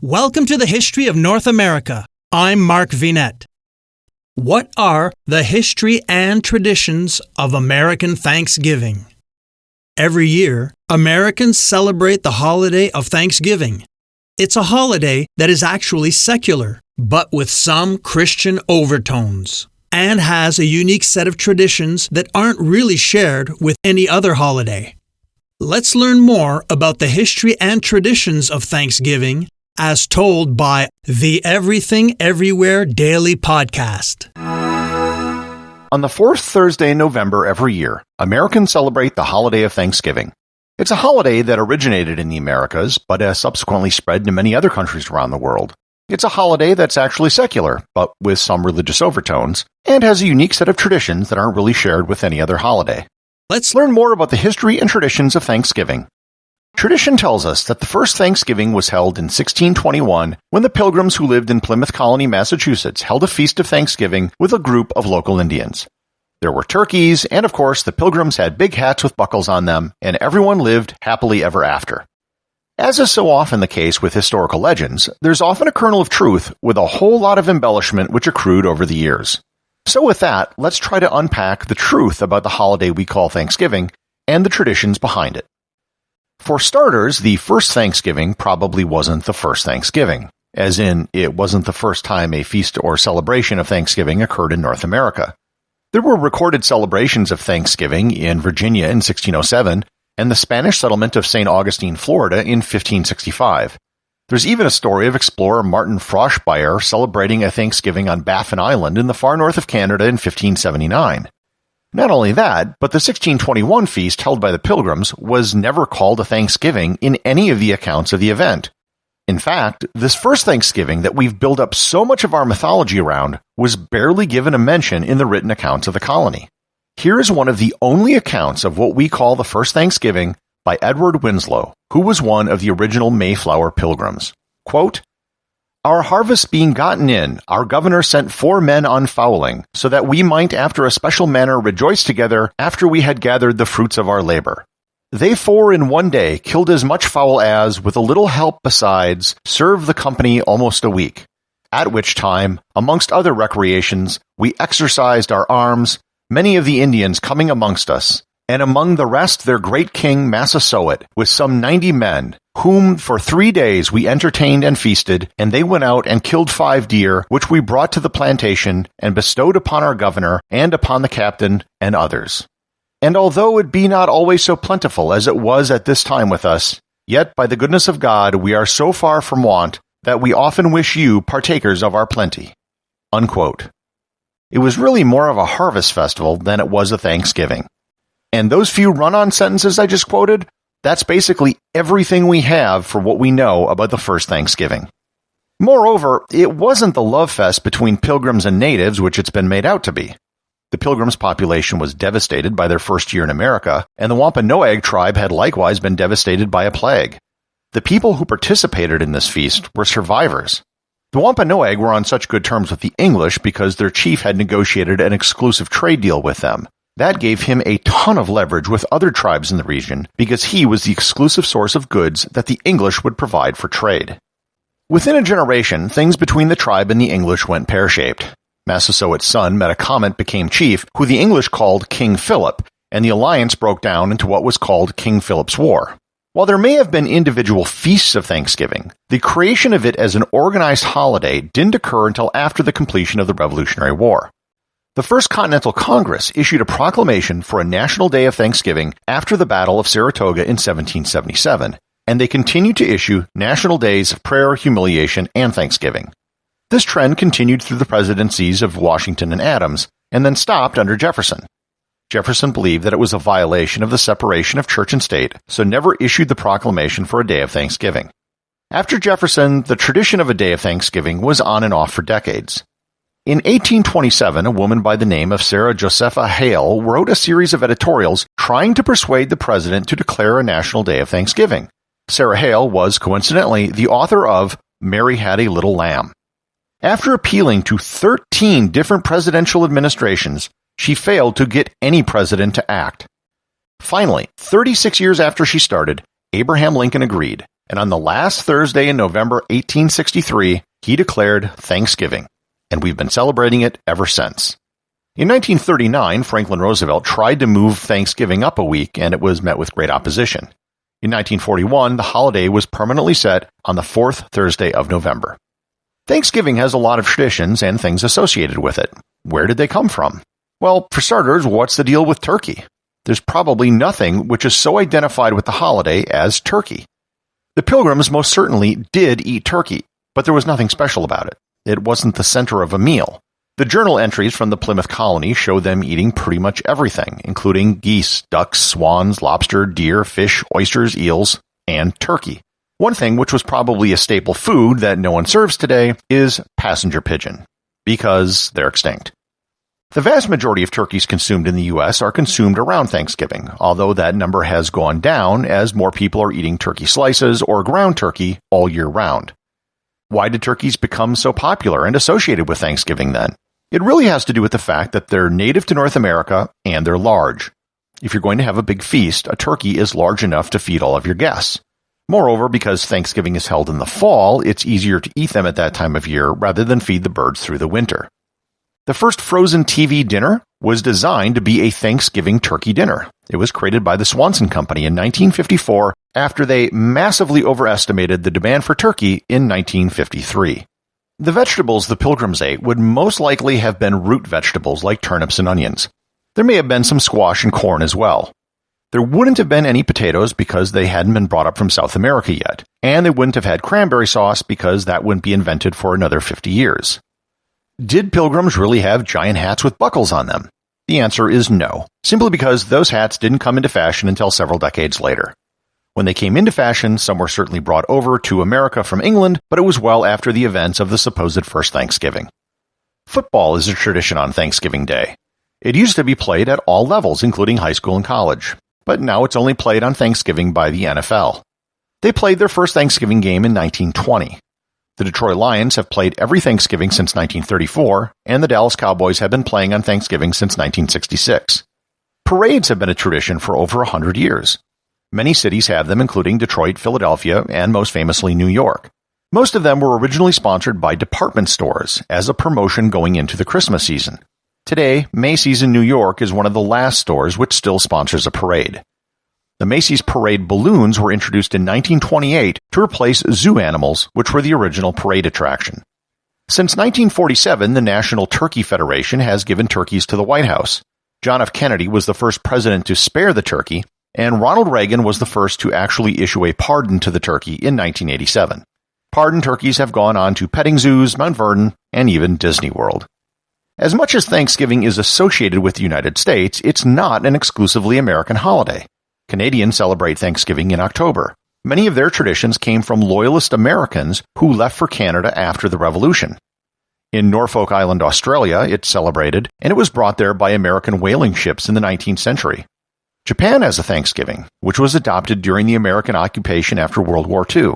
Welcome to the History of North America. I'm Mark Vinette. What are the history and traditions of American Thanksgiving? Every year, Americans celebrate the holiday of Thanksgiving. It's a holiday that is actually secular, but with some Christian overtones, and has a unique set of traditions that aren't really shared with any other holiday. Let's learn more about the history and traditions of Thanksgiving as told by the Everything Everywhere Daily Podcast. On the fourth Thursday in November every year, Americans celebrate the holiday of Thanksgiving. It's a holiday that originated in the Americas, but has subsequently spread to many other countries around the world. It's a holiday that's actually secular, but with some religious overtones, and has a unique set of traditions that aren't really shared with any other holiday. Let's learn more about the history and traditions of Thanksgiving. Tradition tells us that the first Thanksgiving was held in 1621 when the Pilgrims who lived in Plymouth Colony, Massachusetts, held a feast of Thanksgiving with a group of local Indians. There were turkeys, and of course the Pilgrims had big hats with buckles on them, and everyone lived happily ever after. As is so often the case with historical legends, there's often a kernel of truth with a whole lot of embellishment which accrued over the years. So with that, let's try to unpack the truth about the holiday we call Thanksgiving and the traditions behind it. For starters, the first Thanksgiving probably wasn't the first Thanksgiving, as in, it wasn't the first time a feast or celebration of Thanksgiving occurred in North America. There were recorded celebrations of Thanksgiving in Virginia in 1607, and the Spanish settlement of St. Augustine, Florida in 1565. There's even a story of explorer Martin Frobisher celebrating a Thanksgiving on Baffin Island in the far north of Canada in 1579. Not only that, but the 1621 feast held by the Pilgrims was never called a Thanksgiving in any of the accounts of the event. In fact, this first Thanksgiving that we've built up so much of our mythology around was barely given a mention in the written accounts of the colony. Here is one of the only accounts of what we call the first Thanksgiving by Edward Winslow, who was one of the original Mayflower Pilgrims. Quote, "Our harvest being gotten in, our governor sent 4 men on fowling, so that we might after a special manner rejoice together after we had gathered the fruits of our labor. They 4 in one day killed as much fowl as, with a little help besides, served the company almost a week. At which time, amongst other recreations, we exercised our arms, many of the Indians coming amongst us, and among the rest their great king Massasoit, with some 90 men, whom for 3 days we entertained and feasted, and they went out and killed 5 deer, which we brought to the plantation, and bestowed upon our governor, and upon the captain, and others. And although it be not always so plentiful as it was at this time with us, yet by the goodness of God we are so far from want, that we often wish you partakers of our plenty." Unquote. It was really more of a harvest festival than it was a Thanksgiving. And those few run-on sentences I just quoted, that's basically everything we have for what we know about the first Thanksgiving. Moreover, it wasn't the love fest between Pilgrims and natives which it's been made out to be. The Pilgrims' population was devastated by their first year in America, and the Wampanoag tribe had likewise been devastated by a plague. The people who participated in this feast were survivors. The Wampanoag were on such good terms with the English because their chief had negotiated an exclusive trade deal with them. That gave him a ton of leverage with other tribes in the region because he was the exclusive source of goods that the English would provide for trade. Within a generation, things between the tribe and the English went pear-shaped. Massasoit's son Metacomet became chief, who the English called King Philip, and the alliance broke down into what was called King Philip's War. While there may have been individual feasts of Thanksgiving, the creation of it as an organized holiday didn't occur until after the completion of the Revolutionary War. The First Continental Congress issued a proclamation for a national day of Thanksgiving after the Battle of Saratoga in 1777, and they continued to issue national days of prayer, humiliation, and thanksgiving. This trend continued through the presidencies of Washington and Adams, and then stopped under Jefferson. Jefferson believed that it was a violation of the separation of church and state, so never issued the proclamation for a day of Thanksgiving. After Jefferson, the tradition of a day of Thanksgiving was on and off for decades. In 1827, a woman by the name of Sarah Josepha Hale wrote a series of editorials trying to persuade the president to declare a national day of Thanksgiving. Sarah Hale was, coincidentally, the author of Mary Had a Little Lamb. After appealing to 13 different presidential administrations, she failed to get any president to act. Finally, 36 years after she started, Abraham Lincoln agreed, and on the last Thursday in November 1863, he declared Thanksgiving, and we've been celebrating it ever since. In 1939, Franklin Roosevelt tried to move Thanksgiving up a week, and it was met with great opposition. In 1941, the holiday was permanently set on the fourth Thursday of November. Thanksgiving has a lot of traditions and things associated with it. Where did they come from? Well, for starters, what's the deal with turkey? There's probably nothing which is so identified with the holiday as turkey. The Pilgrims most certainly did eat turkey, but there was nothing special about it. It wasn't the center of a meal. The journal entries from the Plymouth colony show them eating pretty much everything, including geese, ducks, swans, lobster, deer, fish, oysters, eels, and turkey. One thing which was probably a staple food that no one serves today is passenger pigeon, because they're extinct. The vast majority of turkeys consumed in the U.S. are consumed around Thanksgiving, although that number has gone down as more people are eating turkey slices or ground turkey all year round. Why did turkeys become so popular and associated with Thanksgiving then? It really has to do with the fact that they're native to North America and they're large. If you're going to have a big feast, a turkey is large enough to feed all of your guests. Moreover, because Thanksgiving is held in the fall, it's easier to eat them at that time of year rather than feed the birds through the winter. The first frozen TV dinner was designed to be a Thanksgiving turkey dinner. It was created by the Swanson Company in 1954 after they massively overestimated the demand for turkey in 1953. The vegetables the Pilgrims ate would most likely have been root vegetables like turnips and onions. There may have been some squash and corn as well. There wouldn't have been any potatoes because they hadn't been brought up from South America yet, and they wouldn't have had cranberry sauce because that wouldn't be invented for another 50 years. Did Pilgrims really have giant hats with buckles on them? The answer is no, simply because those hats didn't come into fashion until several decades later. When they came into fashion, some were certainly brought over to America from England, but it was well after the events of the supposed first Thanksgiving. Football is a tradition on Thanksgiving Day. It used to be played at all levels, including high school and college, but now it's only played on Thanksgiving by the NFL. They played their first Thanksgiving game in 1920. The Detroit Lions have played every Thanksgiving since 1934, and the Dallas Cowboys have been playing on Thanksgiving since 1966. Parades have been a tradition for over 100 years. Many cities have them, including Detroit, Philadelphia, and most famously New York. Most of them were originally sponsored by department stores as a promotion going into the Christmas season. Today, Macy's in New York is one of the last stores which still sponsors a parade. The Macy's parade balloons were introduced in 1928 to replace zoo animals, which were the original parade attraction. Since 1947, the National Turkey Federation has given turkeys to the White House. John F. Kennedy was the first president to spare the turkey, and Ronald Reagan was the first to actually issue a pardon to the turkey in 1987. Pardoned turkeys have gone on to petting zoos, Mount Vernon, and even Disney World. As much as Thanksgiving is associated with the United States, it's not an exclusively American holiday. Canadians celebrate Thanksgiving in October. Many of their traditions came from Loyalist Americans who left for Canada after the Revolution. In Norfolk Island, Australia, it's celebrated, and it was brought there by American whaling ships in the 19th century. Japan has a Thanksgiving, which was adopted during the American occupation after World War II.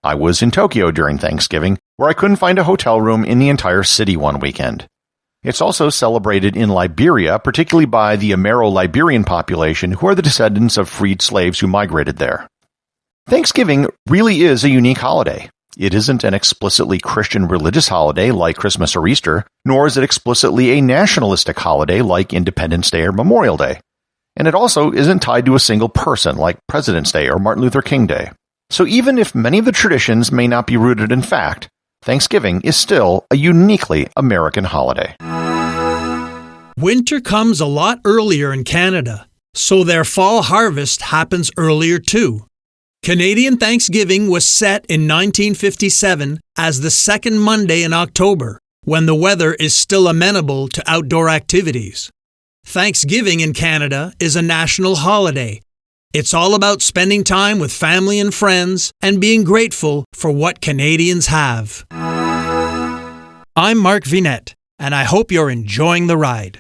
I was in Tokyo during Thanksgiving, where I couldn't find a hotel room in the entire city one weekend. It's also celebrated in Liberia, particularly by the Amero-Liberian population, who are the descendants of freed slaves who migrated there. Thanksgiving really is a unique holiday. It isn't an explicitly Christian religious holiday like Christmas or Easter, nor is it explicitly a nationalistic holiday like Independence Day or Memorial Day. And it also isn't tied to a single person like President's Day or Martin Luther King Day. So even if many of the traditions may not be rooted in fact, Thanksgiving is still a uniquely American holiday. Winter comes a lot earlier in Canada, so their fall harvest happens earlier too. Canadian Thanksgiving was set in 1957 as the second Monday in October, when the weather is still amenable to outdoor activities. Thanksgiving in Canada is a national holiday. It's all about spending time with family and friends and being grateful for what Canadians have. I'm Mark Vinette, and I hope you're enjoying the ride.